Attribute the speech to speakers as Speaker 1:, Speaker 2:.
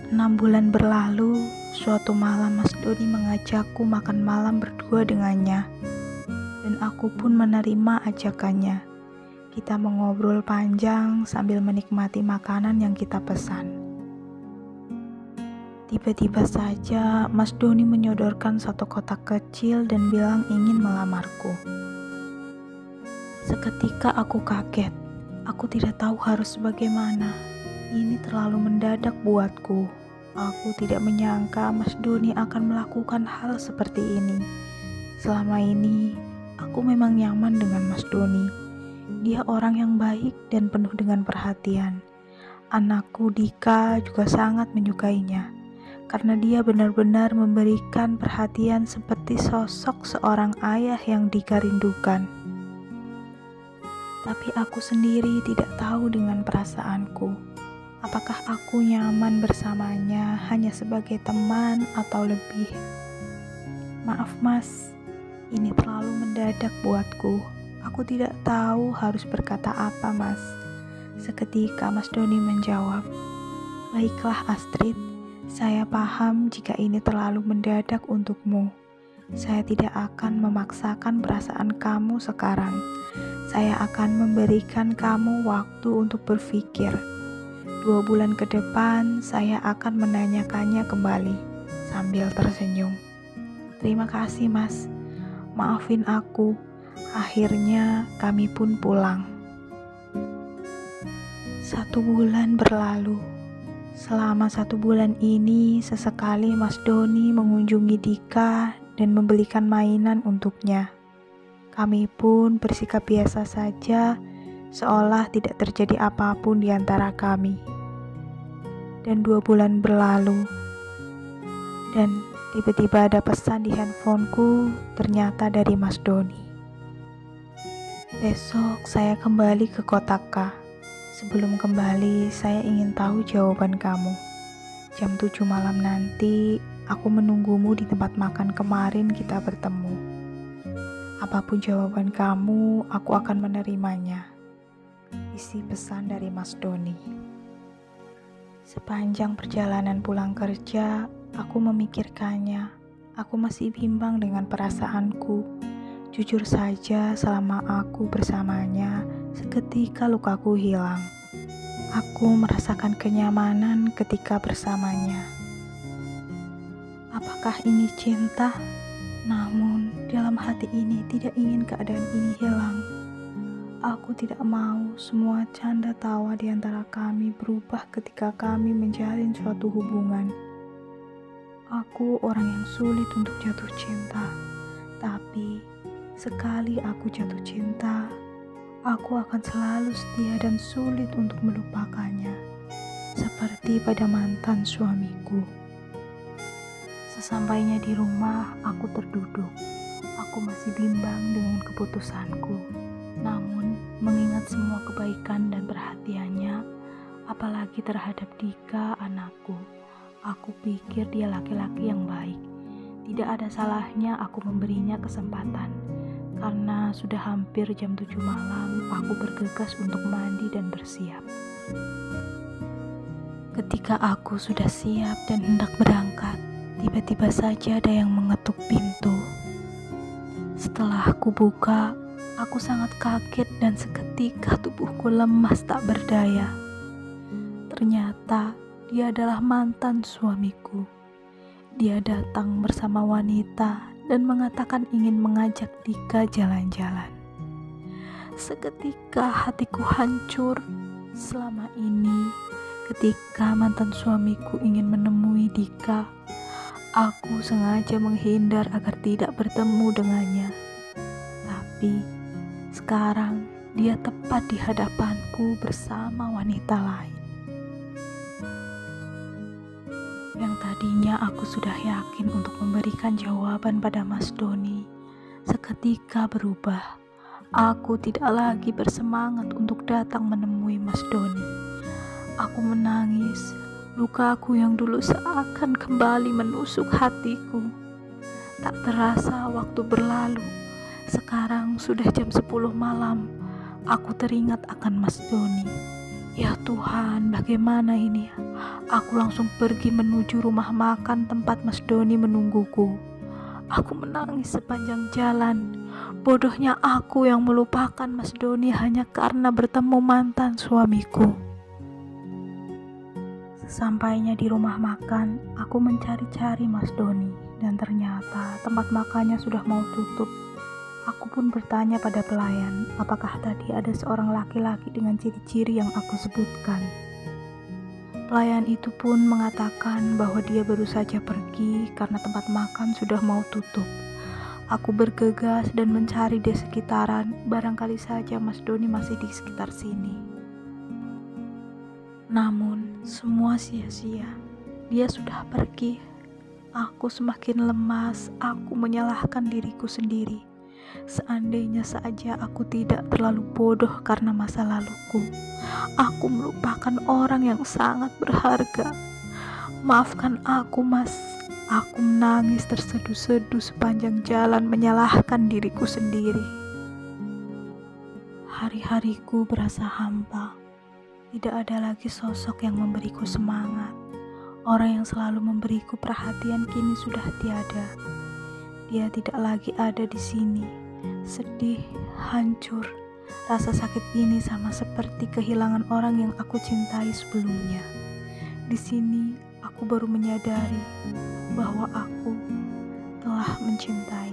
Speaker 1: 6 bulan berlalu, suatu malam Mas Doni mengajakku makan malam berdua dengannya, dan aku pun menerima ajakannya. Kita mengobrol panjang sambil menikmati makanan yang kita pesan. Tiba-tiba saja Mas Doni menyodorkan satu kotak kecil dan bilang ingin melamarku. Seketika aku kaget. Aku tidak tahu harus bagaimana. Ini terlalu mendadak buatku. Aku tidak menyangka Mas Doni akan melakukan hal seperti ini. Selama ini, aku memang nyaman dengan Mas Doni. Dia orang yang baik dan penuh dengan perhatian. Anakku Dika juga sangat menyukainya, karena dia benar-benar memberikan perhatian seperti sosok seorang ayah yang Dika rindukan. Tapi aku sendiri tidak tahu dengan perasaanku. Apakah aku nyaman bersamanya hanya sebagai teman atau lebih? Maaf Mas, ini terlalu mendadak buatku. Aku tidak tahu harus berkata apa Mas. Seketika Mas Doni menjawab, "Baiklah Astrid, saya paham jika ini terlalu mendadak untukmu. Saya tidak akan memaksakan perasaan kamu sekarang. Saya akan memberikan kamu waktu untuk berpikir. 2 bulan ke depan saya akan menanyakannya kembali," sambil tersenyum. "Terima kasih Mas, maafin aku." Akhirnya kami pun pulang. 1 bulan berlalu. Selama 1 bulan ini sesekali Mas Doni mengunjungi Dika dan membelikan mainan untuknya. Kami pun bersikap biasa saja, seolah tidak terjadi apapun di antara kami. Dan 2 bulan berlalu, dan tiba-tiba ada pesan di handphoneku, ternyata dari Mas Doni. "Besok saya kembali ke kota K. Sebelum kembali, saya ingin tahu jawaban kamu. Jam 7 malam nanti, aku menunggumu di tempat makan kemarin kita bertemu. Apapun jawaban kamu, aku akan menerimanya." Isi pesan dari Mas Doni. Sepanjang perjalanan pulang kerja, aku memikirkannya. Aku masih bimbang dengan perasaanku. Jujur saja, selama aku bersamanya, seketika lukaku hilang. Aku merasakan kenyamanan ketika bersamanya. Apakah ini cinta? Namun, dalam hati ini tidak ingin keadaan ini hilang. Aku tidak mau semua canda tawa di antara kami berubah ketika kami menjalin suatu hubungan. Aku orang yang sulit untuk jatuh cinta, tapi sekali aku jatuh cinta, aku akan selalu setia dan sulit untuk melupakannya, seperti pada mantan suamiku. Sesampainya di rumah, aku terduduk. Aku masih bimbang dengan keputusanku. Namun, mengingat semua kebaikan dan perhatiannya, apalagi terhadap Dika, anakku, aku pikir dia laki-laki yang baik. Tidak ada salahnya aku memberinya kesempatan. Karena sudah hampir jam 7 malam, aku bergegas untuk mandi dan bersiap. Ketika aku sudah siap dan hendak berangkat, tiba-tiba saja ada yang mengetuk pintu. Setelah aku buka, aku sangat kaget dan seketika tubuhku lemas tak berdaya. Ternyata dia adalah mantan suamiku. Dia datang bersama wanita dan mengatakan ingin mengajak Dika jalan-jalan. Seketika hatiku hancur. Selama ini, ketika mantan suamiku ingin menemui Dika, aku sengaja menghindar agar tidak bertemu dengannya. Tapi sekarang dia tepat di hadapanku bersama wanita lain. Yang tadinya aku sudah yakin untuk memberikan jawaban pada Mas Doni, seketika berubah. Aku tidak lagi bersemangat untuk datang menemui Mas Doni. Aku menangis. Lukaku yang dulu seakan kembali menusuk hatiku. Tak terasa waktu berlalu. Sekarang sudah jam 10 malam. Aku teringat akan Mas Doni. Ya Tuhan, bagaimana ini? Aku langsung pergi menuju rumah makan tempat Mas Doni menungguku. Aku menangis sepanjang jalan. Bodohnya aku yang melupakan Mas Doni hanya karena bertemu mantan suamiku. Sesampainya di rumah makan, aku mencari-cari Mas Doni dan ternyata tempat makannya sudah mau tutup. Aku pun bertanya pada pelayan, apakah tadi ada seorang laki-laki dengan ciri-ciri yang aku sebutkan. Pelayan itu pun mengatakan bahwa dia baru saja pergi karena tempat makan sudah mau tutup. Aku bergegas dan mencari di sekitaran, barangkali saja Mas Doni masih di sekitar sini. Namun, semua sia-sia. Dia sudah pergi. Aku semakin lemas, aku menyalahkan diriku sendiri. Seandainya saja aku tidak terlalu bodoh karena masa laluku, aku melupakan orang yang sangat berharga. Maafkan aku, Mas. Aku menangis terseduh-seduh sepanjang jalan menyalahkan diriku sendiri. Hari-hariku berasa hampa. Tidak ada lagi sosok yang memberiku semangat. Orang yang selalu memberiku perhatian kini sudah tiada. Dia tidak lagi ada di sini. Sedih, hancur. Rasa sakit ini sama seperti kehilangan orang yang aku cintai sebelumnya. Di sini aku baru menyadari bahwa aku telah mencintai.